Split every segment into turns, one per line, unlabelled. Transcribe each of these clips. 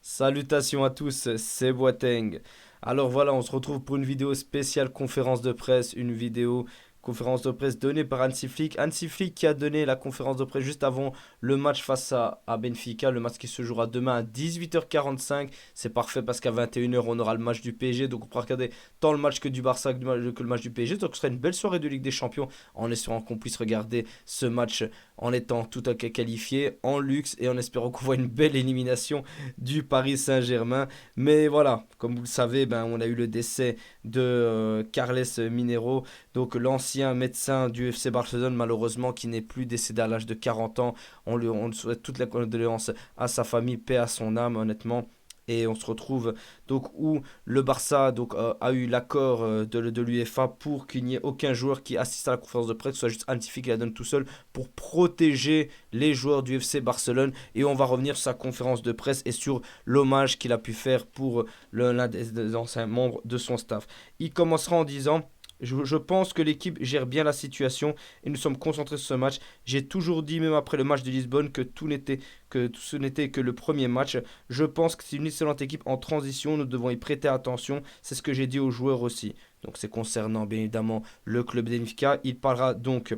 Salutations à tous, c'est Boateng. Alors voilà, on se retrouve pour une vidéo spéciale conférence de presse, une vidéo conférence de presse donnée par Hansi Flick. Hansi Flick qui a donné la conférence de presse juste avant le match face à Benfica, le match qui se jouera demain à 18h45. C'est parfait parce qu'à 21h on aura le match du PSG, donc on pourra regarder tant le match que du Barça que le match du PSG. Donc ce sera une belle soirée de Ligue des Champions en espérant qu'on puisse regarder ce match en étant tout à fait qualifié, en luxe et en espérant qu'on voit une belle élimination du Paris Saint-Germain. Mais voilà, comme vous le savez, on a eu le décès de Carles Minero, donc l'ancien médecin du FC Barcelone, malheureusement, qui n'est plus décédé à l'âge de 40 ans. On lui souhaite toute la condoléance à sa famille, paix à son âme, honnêtement. Et on se retrouve donc où le Barça a eu l'accord de l'UEFA pour qu'il n'y ait aucun joueur qui assiste à la conférence de presse, que ce soit juste Hansi Flick qui la donne tout seul pour protéger les joueurs du FC Barcelone. Et on va revenir sur sa conférence de presse et sur l'hommage qu'il a pu faire pour l'un des anciens membres de son staff. Il commencera en disant: je pense que l'équipe gère bien la situation et nous sommes concentrés sur ce match. J'ai toujours dit, même après le match de Lisbonne, que ce n'était que le premier match. Je pense que c'est une excellente équipe en transition. Nous devons y prêter attention. C'est ce que j'ai dit aux joueurs aussi. Donc c'est concernant bien évidemment le club d'Enfica. Il parlera donc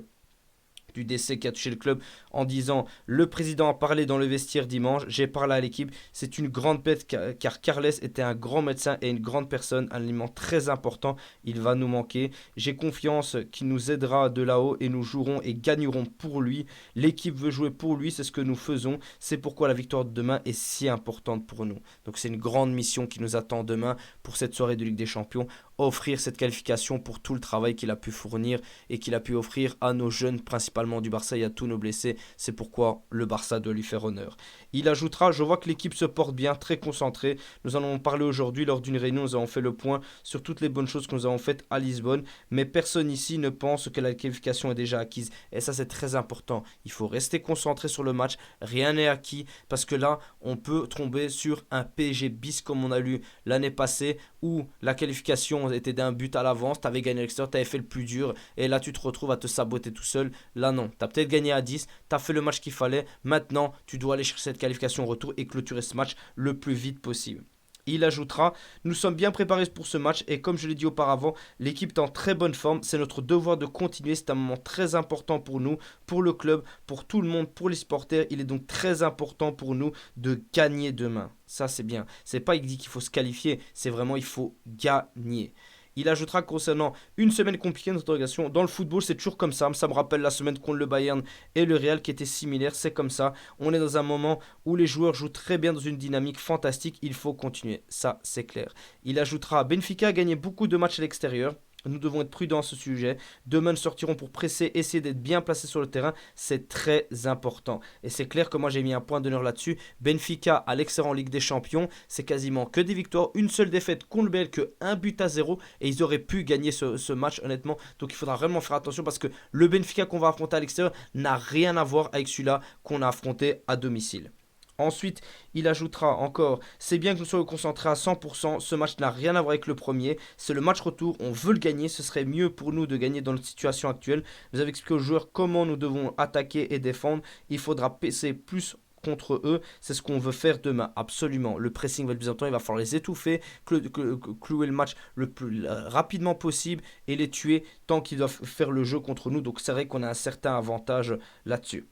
du décès qui a touché le club en disant: le président a parlé dans le vestiaire dimanche, j'ai parlé à l'équipe, c'est une grande perte car Carles était un grand médecin et une grande personne, un élément très important, il va nous manquer, j'ai confiance qu'il nous aidera de là-haut et nous jouerons et gagnerons pour lui, l'équipe veut jouer pour lui, c'est ce que nous faisons, c'est pourquoi la victoire de demain est si importante pour nous. Donc c'est une grande mission qui nous attend demain pour cette soirée de Ligue des Champions, offrir cette qualification pour tout le travail qu'il a pu fournir et qu'il a pu offrir à nos jeunes, principalement du Barça et à tous nos blessés. C'est pourquoi le Barça doit lui faire honneur. Il ajoutera: je vois que l'équipe se porte bien, très concentrée. Nous en avons parlé aujourd'hui lors d'une réunion, nous avons fait le point sur toutes les bonnes choses que nous avons faites à Lisbonne, mais personne ici ne pense que la qualification est déjà acquise. Et ça, c'est très important. Il faut rester concentré sur le match, rien n'est acquis, parce que là, on peut tomber sur un PSG bis comme on a lu l'année passée, où la qualification était d'un but à l'avance, tu avais gagné à l'extérieur, tu avais fait le plus dur, et là tu te retrouves à te saboter tout seul. Là non, tu as peut-être gagné à 10, tu as fait le match qu'il fallait, maintenant tu dois aller chercher cette qualification au retour et clôturer ce match le plus vite possible. Il ajoutera: nous sommes bien préparés pour ce match et comme je l'ai dit auparavant, l'équipe est en très bonne forme. C'est notre devoir de continuer. C'est un moment très important pour nous, pour le club, pour tout le monde, pour les supporters. Il est donc très important pour nous de gagner demain. Ça, c'est bien. C'est pas il dit qu'il faut se qualifier, c'est vraiment il faut gagner. Il ajoutera concernant une semaine compliquée d'interrogation. Dans le football, c'est toujours comme ça me rappelle la semaine contre le Bayern et le Real qui était similaire. C'est comme ça. On est dans un moment où les joueurs jouent très bien dans une dynamique fantastique. Il faut continuer. Ça, c'est clair. Il ajoutera: Benfica a gagné beaucoup de matchs à l'extérieur. Nous devons être prudents à ce sujet. Demain, nous sortirons pour presser, essayer d'être bien placés sur le terrain. C'est très important. Et c'est clair que moi, j'ai mis un point d'honneur là-dessus. Benfica à l'excellent Ligue des Champions, c'est quasiment que des victoires. Une seule défaite contre le BL, que un but à zéro. Et ils auraient pu gagner ce match, honnêtement. Donc il faudra vraiment faire attention parce que le Benfica qu'on va affronter à l'extérieur n'a rien à voir avec celui-là qu'on a affronté à domicile. Ensuite, il ajoutera encore: c'est bien que nous soyons concentrés à 100%, ce match n'a rien à voir avec le premier, c'est le match retour, on veut le gagner, ce serait mieux pour nous de gagner dans notre situation actuelle. Vous avez expliqué aux joueurs comment nous devons attaquer et défendre, il faudra passer plus contre eux, c'est ce qu'on veut faire demain, absolument. Le pressing va être plus important, il va falloir les étouffer, clouer le match le plus rapidement possible et les tuer tant qu'ils doivent faire le jeu contre nous, donc c'est vrai qu'on a un certain avantage là-dessus.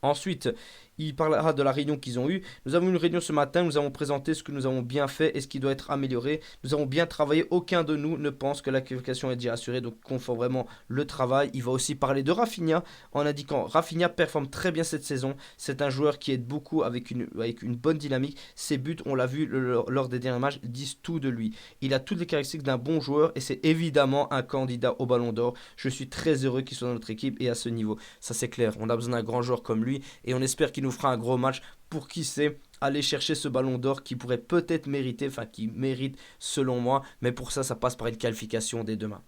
Ensuite, il parlera de la réunion qu'ils ont eue. Nous avons eu une réunion ce matin, nous avons présenté ce que nous avons bien fait et ce qui doit être amélioré. Nous avons bien travaillé, aucun de nous ne pense que la qualification est déjà assurée, donc confort vraiment le travail. Il va aussi parler de Rafinha en indiquant: Rafinha performe très bien cette saison. C'est un joueur qui aide beaucoup avec une bonne dynamique. Ses buts, on l'a vu lors des derniers matchs, disent tout de lui. Il a toutes les caractéristiques d'un bon joueur et c'est évidemment un candidat au Ballon d'Or. Je suis très heureux qu'il soit dans notre équipe et à ce niveau. Ça c'est clair, on a besoin d'un grand joueur comme lui et on espère qu'il nous fera un gros match pour, qui sait, aller chercher ce ballon d'or qui pourrait peut-être mériter, enfin qui mérite selon moi, mais pour ça, ça passe par une qualification dès demain.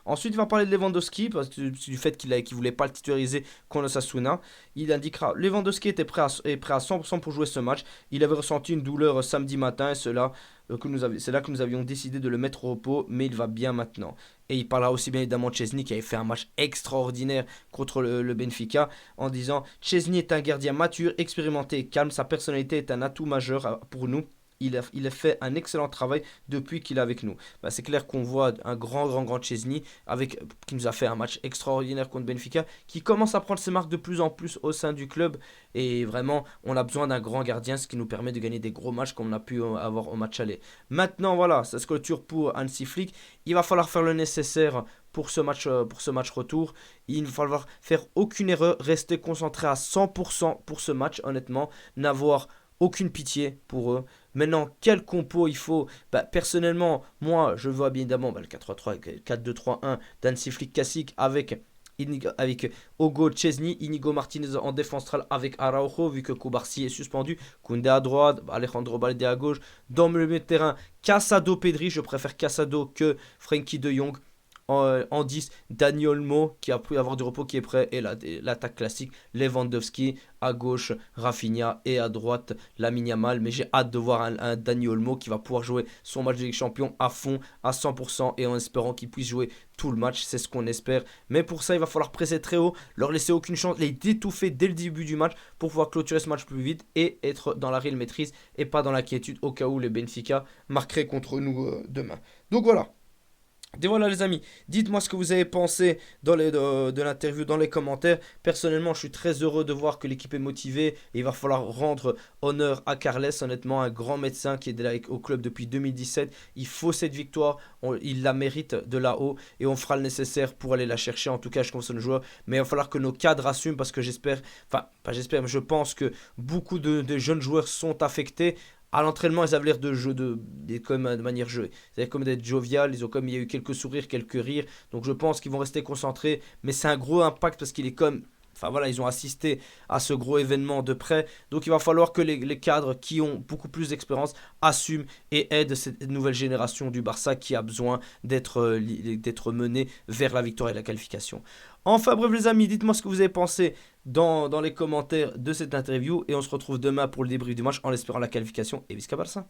Ensuite, il va parler de Lewandowski, parce que du fait qu'il voulait pas le titulariser contre Osasuna. Il indiquera Lewandowski est prêt à 100% pour jouer ce match. Il avait ressenti une douleur samedi matin, et c'est là que nous avions décidé de le mettre au repos, mais il va bien maintenant. Et il parlera aussi bien évidemment de Chesney qui avait fait un match extraordinaire contre le Benfica en disant Chesney est un gardien mature, expérimenté et calme, sa personnalité est un atout majeur pour nous. Il a fait un excellent travail depuis qu'il est avec nous. Bah, c'est clair qu'on voit un grand Chesney qui nous a fait un match extraordinaire contre Benfica, qui commence à prendre ses marques de plus en plus au sein du club. Et vraiment, on a besoin d'un grand gardien, ce qui nous permet de gagner des gros matchs comme on a pu avoir au match aller. Maintenant, voilà, ça se clôture pour Hansi Flick. Il va falloir faire le nécessaire pour ce match retour. Il ne va falloir faire aucune erreur, rester concentré à 100% pour ce match, honnêtement, n'avoir aucune pitié pour eux. Maintenant, quel compo il faut? Bah, personnellement, moi, je vois bien évidemment le 4-3-3, 4-2-3-1 d'Hansi Flick classique avec Ogo Chesney, Inigo Martinez en défense centrale avec Araujo, vu que Koubarsi est suspendu, Koundé à droite, Alejandro Balde à gauche. Dans le milieu de terrain, Casado Pedri, je préfère Casado que Frenkie de Jong. En 10, Dani Olmo qui a pu avoir du repos qui est prêt et l'attaque classique Lewandowski à gauche, Rafinha et à droite Lamine Yamal, mais j'ai hâte de voir un Dani Olmo qui va pouvoir jouer son match de Ligue Champion à fond, à 100% et en espérant qu'il puisse jouer tout le match, c'est ce qu'on espère. Mais pour ça, il va falloir presser très haut, leur laisser aucune chance, les détouffer dès le début du match pour pouvoir clôturer ce match plus vite et être dans la réelle maîtrise et pas dans l'inquiétude au cas où les Benfica marqueraient contre nous demain. Donc voilà. Et voilà les amis, dites-moi ce que vous avez pensé de l'interview dans les commentaires. Personnellement, je suis très heureux de voir que l'équipe est motivée et il va falloir rendre honneur à Carles, honnêtement un grand médecin qui est là au club depuis 2017. Il faut cette victoire, il la mérite de là-haut et on fera le nécessaire pour aller la chercher. En tout cas, je conseille le joueur, mais il va falloir que nos cadres assument parce que j'espère, enfin pas j'espère, mais je pense que beaucoup de jeunes joueurs sont affectés. À l'entraînement, ils avaient l'air de manière jeu. Ils avaient comme d'être jovial, il y a eu quelques sourires, quelques rires. Donc je pense qu'ils vont rester concentrés. Mais c'est un gros impact parce qu'il est comme. Enfin voilà, ils ont assisté à ce gros événement de près. Donc il va falloir que les cadres qui ont beaucoup plus d'expérience assument et aident cette nouvelle génération du Barça qui a besoin d'être menée vers la victoire et la qualification. Enfin bref les amis, dites-moi ce que vous avez pensé dans les commentaires de cette interview. Et on se retrouve demain pour le débrief du match en espérant la qualification et Visca Barça.